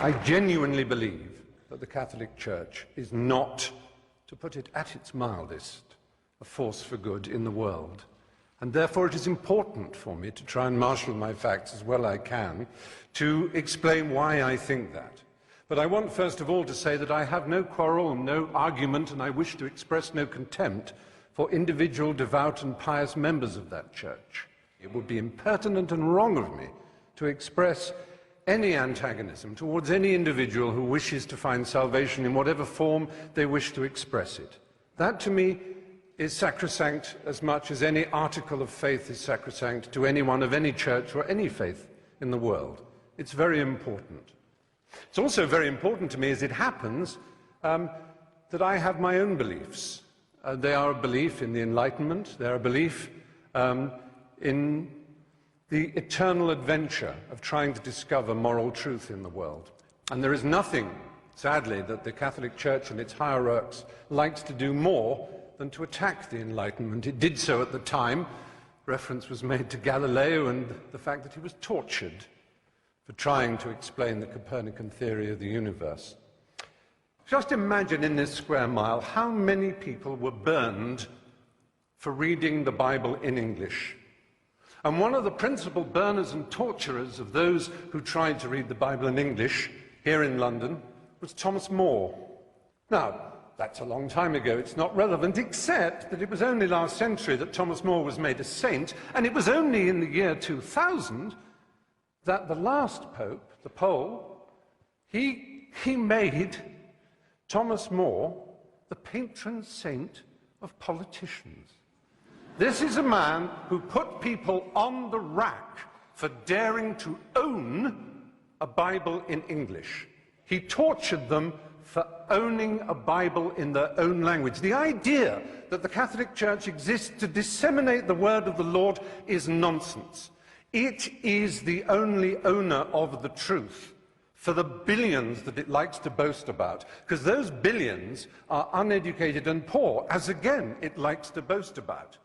I genuinely believe that the Catholic Church is not, to put it at its mildest, a force for good in the world. And therefore it is important for me to try and marshal my facts as well I can to explain why I think that. But I want first of all to say that I have no quarrel and no argument, and I wish to express no contempt for individual devout and pious members of that church. It would be impertinent and wrong of me to express any antagonism towards any individual who wishes to find salvation in whatever form they wish to express it. That, to me, is sacrosanct as much as any article of faith is sacrosanct to anyone of any church or any faith in the world. It's very important. It's also very important to me, as it happens, that I have my own beliefs. They are a belief in the Enlightenment, they are a belief in the eternal adventure of trying to discover moral truth in the world. And there is nothing, sadly, that the Catholic Church and its hierarchs likes to do more than to attack the Enlightenment. It did so at the time. Reference was made to Galileo and the fact that he was tortured for trying to explain the Copernican theory of the universe. Just imagine in this square mile how many people were burned for reading the Bible in English. And one of the principal burners and torturers of those who tried to read the Bible in English here in London was Thomas More. Now, that's a long time ago. It's not relevant, except that it was only last century that Thomas More was made a saint, and it was only in the year 2000 that the last pope, the Pole, he made Thomas More the patron saint of politicians. This is a man who put people on the rack for daring to own a Bible in English. He tortured them for owning a Bible in their own language. The idea that the Catholic Church exists to disseminate the word of the Lord is nonsense. It is the only owner of the truth for the billions that it likes to boast about, because those billions are uneducated and poor, as again it likes to boast about.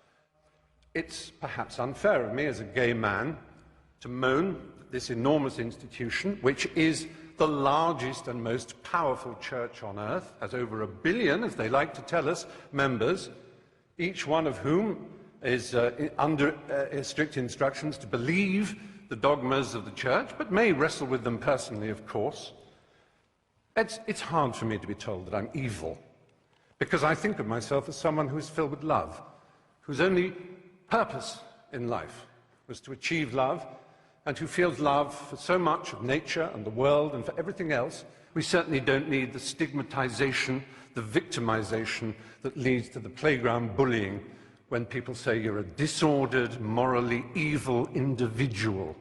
It's perhaps unfair of me as a gay man to moan at this enormous institution, which is the largest and most powerful church on earth, has over 1 billion, as they like to tell us, members, each one of whom is under strict instructions to believe the dogmas of the church, but may wrestle with them personally, of course. It's hard for me to be told that I'm evil, because I think of myself as someone who is filled with love, whose only purpose in life was to achieve love, and who feels love for so much of nature and the world and for everything else. We certainly don't need the stigmatization, the victimization that leads to the playground bullying when people say you're a disordered, morally evil individual.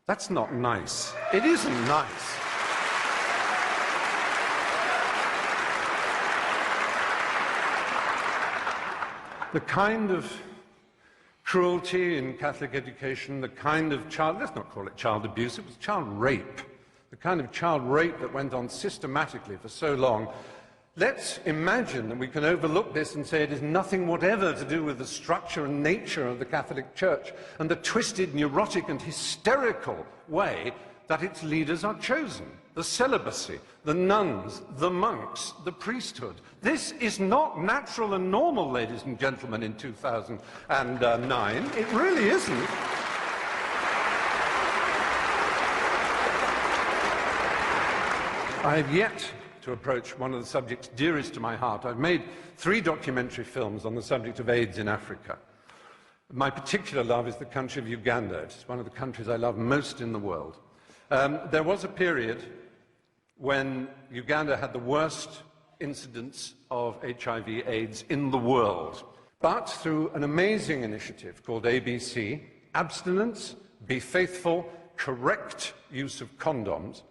That's not nice. It isn't nice. The kind of cruelty in Catholic education, the kind of let's not call it child abuse, it was child rape. The kind of child rape that went on systematically for so long. Let's imagine that we can overlook this and say it is nothing whatever to do with the structure and nature of the Catholic Church and the twisted, neurotic and hysterical way that its leaders are chosen. The celibacy, the nuns, the monks, the priesthood. This is not natural and normal, ladies and gentlemen, in 2009. It really isn't. I have yet to approach one of the subjects dearest to my heart. I've made 3 documentary films on the subject of AIDS in Africa. My particular love is the country of Uganda. It's one of the countries I love most in the world. There was a period when Uganda had the worst incidence of HIV/AIDS in the world. But through an amazing initiative called ABC, abstinence, be faithful, correct use of condoms,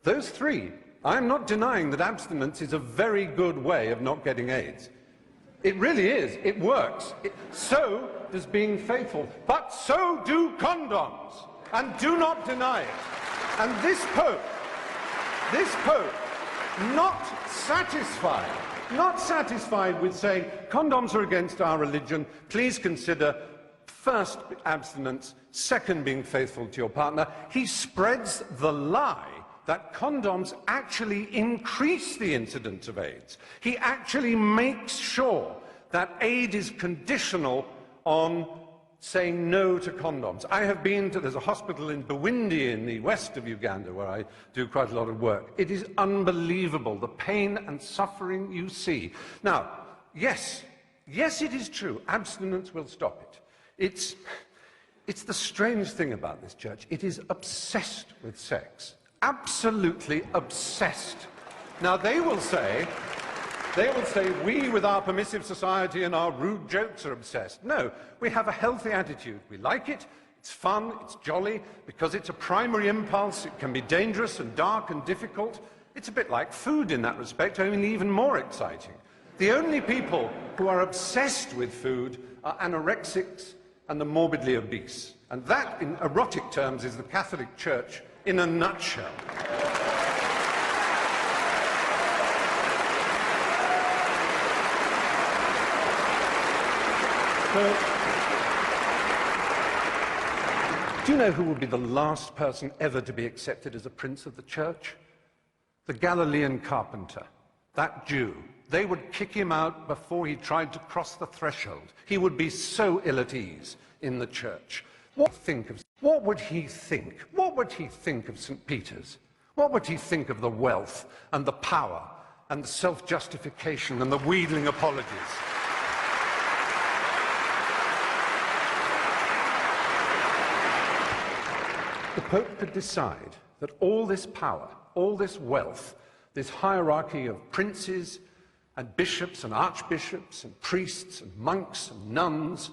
those 3, I'm not denying that abstinence is a very good way of not getting AIDS. It really is. It works. So does being faithful. But so do condoms. And do not deny it. And this Pope, not satisfied with saying condoms are against our religion, please consider first abstinence, second being faithful to your partner, he spreads the lie that condoms actually increase the incidence of AIDS. He actually makes sure that aid is conditional on saying no to condoms. I have been to, there's a hospital in Bwindi in the west of Uganda where I do quite a lot of work. It is unbelievable, the pain and suffering you see. Now, yes, it is true, abstinence will stop it. It's the strange thing about this church. It is obsessed with sex. Absolutely obsessed. Now, they will say, we with our permissive society and our rude jokes are obsessed. No, we have a healthy attitude. We like it, it's fun, it's jolly, because it's a primary impulse. It can be dangerous and dark and difficult. It's a bit like food in that respect, only even more exciting. The only people who are obsessed with food are anorexics and the morbidly obese. And that, in erotic terms, is the Catholic Church in a nutshell. So, do you know who would be the last person ever to be accepted as a prince of the church? The Galilean carpenter, that Jew. They would kick him out before he tried to cross the threshold. He would be so ill at ease in the church. What would he think? What would he think of St. Peter's? What would he think of the wealth and the power and the self-justification and the wheedling apologies? The Pope could decide that all this power, all this wealth, this hierarchy of princes and bishops and archbishops and priests and monks and nuns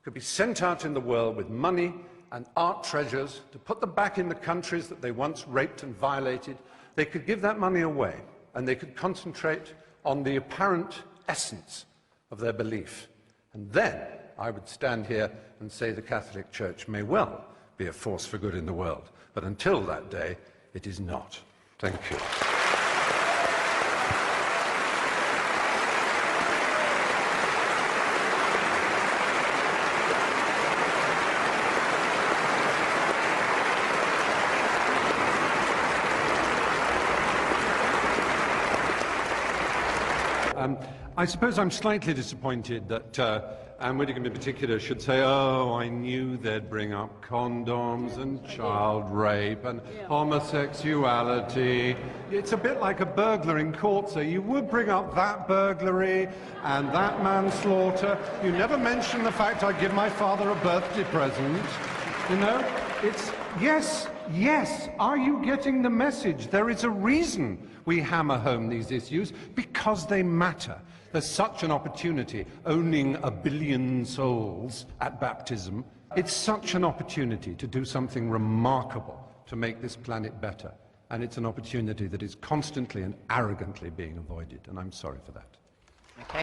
could be sent out in the world with money and art treasures to put them back in the countries that they once raped and violated. They could give that money away and they could concentrate on the apparent essence of their belief. And then I would stand here and say the Catholic Church may well be a force for good in the world. But until that day, it is not. Thank you. I suppose I'm slightly disappointed that Ann Widdicome in particular should say, oh, I knew they'd bring up condoms and child rape and homosexuality. It's a bit like a burglar in court, so you would bring up that burglary and that manslaughter. You never mention the fact I give my father a birthday present. You know, it's, yes, are you getting the message? There is a reason we hammer home these issues, because they matter. There's such an opportunity, owning 1 billion souls at baptism. It's such an opportunity to do something remarkable to make this planet better. And it's an opportunity that is constantly and arrogantly being avoided, and I'm sorry for that. Okay.